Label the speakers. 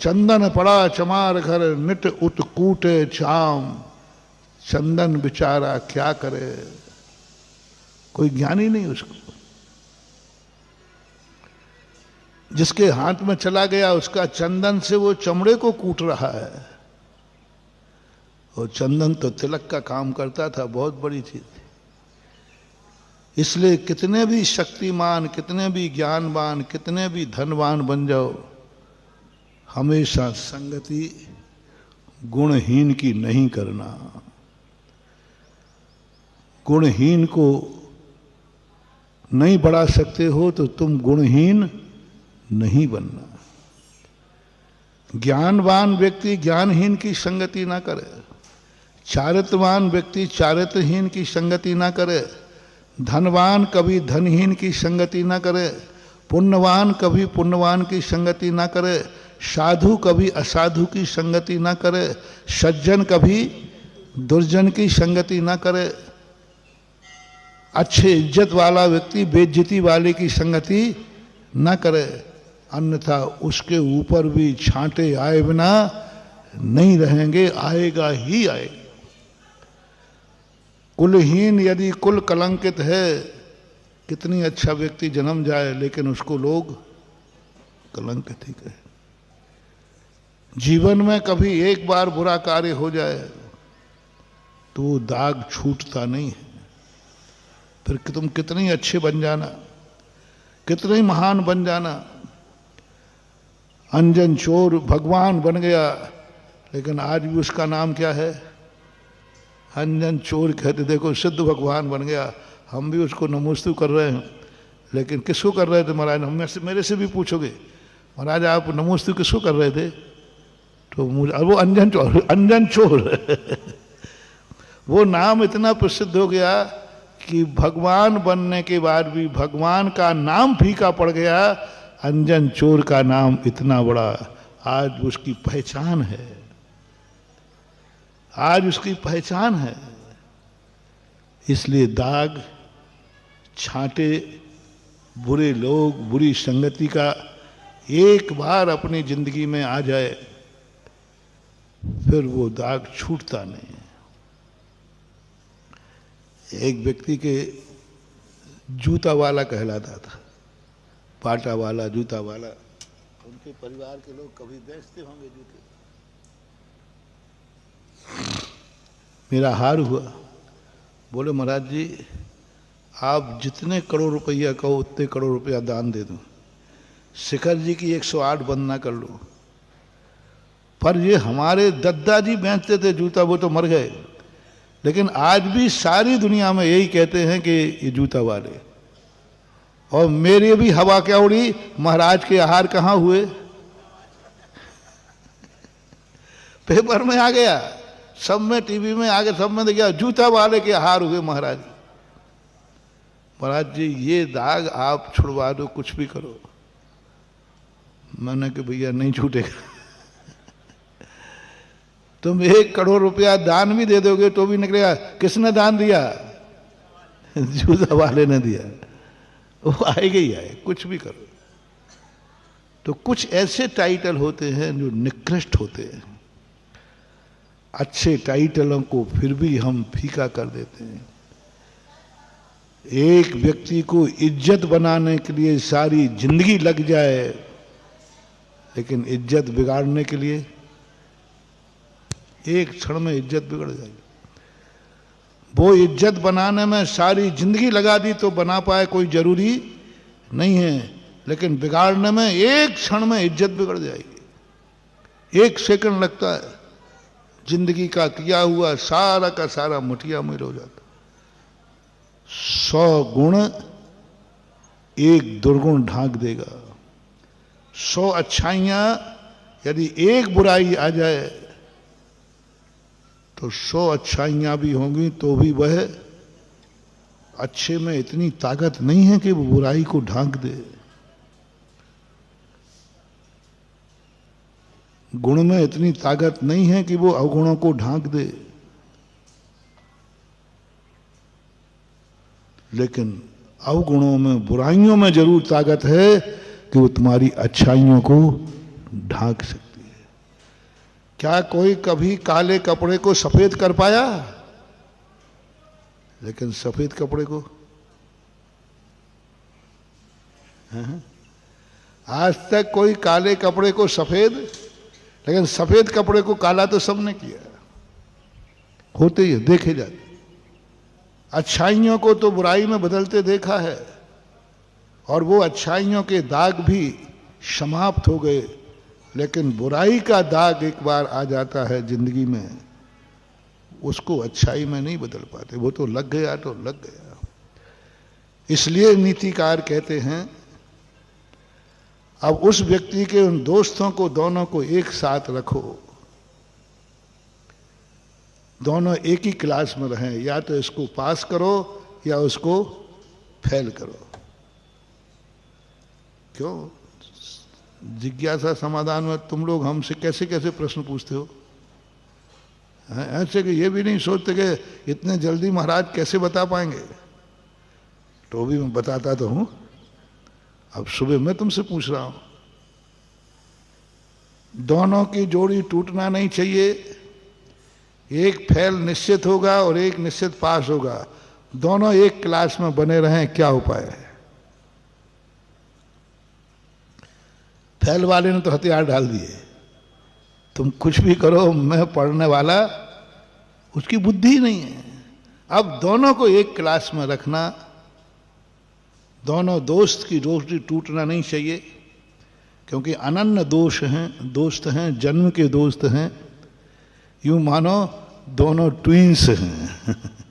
Speaker 1: चंदन पड़ा चमार घर निट उत्कूटे चाम, चंदन बेचारा क्या करे, कोई ज्ञानी नहीं उसको। जिसके हाथ में चला गया उसका चंदन से वो चमड़े को कूट रहा है। और चंदन तो तिलक का काम करता था, बहुत बड़ी चीज थी। इसलिए कितने भी शक्तिमान, कितने भी ज्ञानवान, कितने भी धनवान बन जाओ, हमेशा संगति गुणहीन की नहीं करना। गुणहीन को नहीं बढ़ा सकते हो तो तुम गुणहीन नहीं बनना। ज्ञानवान व्यक्ति ज्ञानहीन की संगति ना करे, चारित्रवान व्यक्ति चारित्रहीन की संगति ना करे, धनवान कभी धनहीन की संगति ना करे, पुण्यवान कभी पुण्यवान की संगति ना करे, साधु कभी असाधु की संगति ना करे, सज्जन कभी दुर्जन की संगति ना करे, अच्छे इज्जत वाला व्यक्ति बेइज्जती वाले की संगति ना करे, अन्यथा उसके ऊपर भी छांटे आए बिना नहीं रहेंगे, आएगा ही आएगा। कुलहीन यदि कुल कलंकित है, कितनी अच्छा व्यक्ति जन्म जाए लेकिन उसको लोग कलंकित ही कहे। जीवन में कभी एक बार बुरा कार्य हो जाए तो दाग छूटता नहीं है। फिर तुम कितने अच्छे बन जाना, कितने महान बन जाना। अंजन चोर भगवान बन गया, लेकिन आज भी उसका नाम क्या है? अंजन चोर कहते। देखो सिद्ध भगवान बन गया, हम भी उसको नमोस्तु कर रहे हैं, लेकिन किसको कर रहे थे महाराज? हम मेरे से भी पूछोगे महाराज आप नमोस्तु किसको कर रहे थे? तो मुझे वो अंजन चोर, अंजन चोर वो नाम इतना प्रसिद्ध हो गया कि भगवान बनने के बाद भी भगवान का नाम फीका पड़ गया। अंजन चोर का नाम इतना बड़ा, आज उसकी पहचान है, आज उसकी पहचान है। इसलिए दाग छांटे, बुरे लोग, बुरी संगति का एक बार अपनी जिंदगी में आ जाए फिर वो दाग छूटता नहीं। एक व्यक्ति के जूता वाला कहलाता था, पाटा वाला, जूता वाला। उनके परिवार के लोग कभी बेचते होंगे जूते। मेरा हार हुआ, बोले महाराज जी आप जितने करोड़ रुपया कहो उतने करोड़ रुपया दान दे दूं, शिखर जी की 108 वंदना कर लो। पर ये हमारे दादाजी बेचते थे जूता, वो तो मर गए, लेकिन आज भी सारी दुनिया में यही कहते हैं कि ये जूता वाले। और मेरे भी हवा क्या उड़ी, महाराज के आहार कहाँ हुए? पेपर में आ गया, सब में, टीवी में आ गया, सब में देखा जूता वाले के आहार हुए महाराज। महाराज जी ये दाग आप छुड़वा दो, कुछ भी करो। मैंने कि भैया नहीं छूटेगा तुम 1 करोड़ रुपया दान भी दे दोगे तो भी निकलेगा। किसने दान दिया? जूता वाले ने दिया। वो आएगा ही आए, कुछ भी करो। तो कुछ ऐसे टाइटल होते हैं जो निकृष्ट होते हैं, अच्छे टाइटलों को फिर भी हम फीका कर देते हैं। एक व्यक्ति को इज्जत बनाने के लिए सारी जिंदगी लग जाए, लेकिन इज्जत बिगाड़ने के लिए एक क्षण में इज्जत बिगड़ जाएगी। वो इज्जत बनाने में सारी जिंदगी लगा दी तो बना पाए कोई जरूरी नहीं है, लेकिन बिगाड़ने में एक क्षण में इज्जत बिगड़ जाएगी। 1 सेकंड लगता है, जिंदगी का किया हुआ सारा का सारा मुठिया मिल हो जाता। 100 गुण 1 दुर्गुण ढांक देगा। 100 अच्छाइयां यदि 1 बुराई आ जाए तो 100 अच्छाइयां भी होंगी तो भी वह अच्छे में इतनी ताकत नहीं है कि वो बुराई को ढांक दे। गुण में इतनी ताकत नहीं है कि वो अवगुणों को ढांक दे, लेकिन अवगुणों में, बुराइयों में जरूर ताकत है कि वो तुम्हारी अच्छाइयों को ढांक सकती है। क्या कोई कभी काले कपड़े को सफेद कर पाया? लेकिन सफेद कपड़े को आज तक कोई काले कपड़े को सफेद, लेकिन सफेद कपड़े को काला तो सबने किया। होते ही देखे जाते। अच्छाइयों को तो बुराई में बदलते देखा है, और वो अच्छाइयों के दाग भी समाप्त हो गए, लेकिन बुराई का दाग एक बार आ जाता है जिंदगी में, उसको अच्छाई में नहीं बदल पाते। वो तो लग गया तो लग गया। इसलिए नीतिकार कहते हैं अब उस व्यक्ति के उन दोस्तों को दोनों को एक साथ रखो, दोनों एक ही क्लास में रहें, या तो इसको पास करो या उसको फेल करो। क्यों? जिज्ञासा समाधान में तुम लोग हमसे कैसे कैसे प्रश्न पूछते हो? ऐसे कि ये भी नहीं सोचते कि इतने जल्दी महाराज कैसे बता पाएंगे। तो भी मैं बताता तो हूं। अब सुबह मैं तुमसे पूछ रहा हूं, दोनों की जोड़ी टूटना नहीं चाहिए। एक फेल निश्चित होगा और एक निश्चित पास होगा, दोनों एक क्लास में बने रहें, क्या उपाय है? फेल वाले ने तो हथियार डाल दिए, तुम कुछ भी करो, मैं पढ़ने वाला, उसकी बुद्धि नहीं है। अब दोनों को एक क्लास में रखना, दोनों दोस्त की दोस्ती टूटना नहीं चाहिए, क्योंकि अनन्य दोस्त हैं, जन्म के दोस्त हैं। यूं मानो दोनों ट्विंस हैं।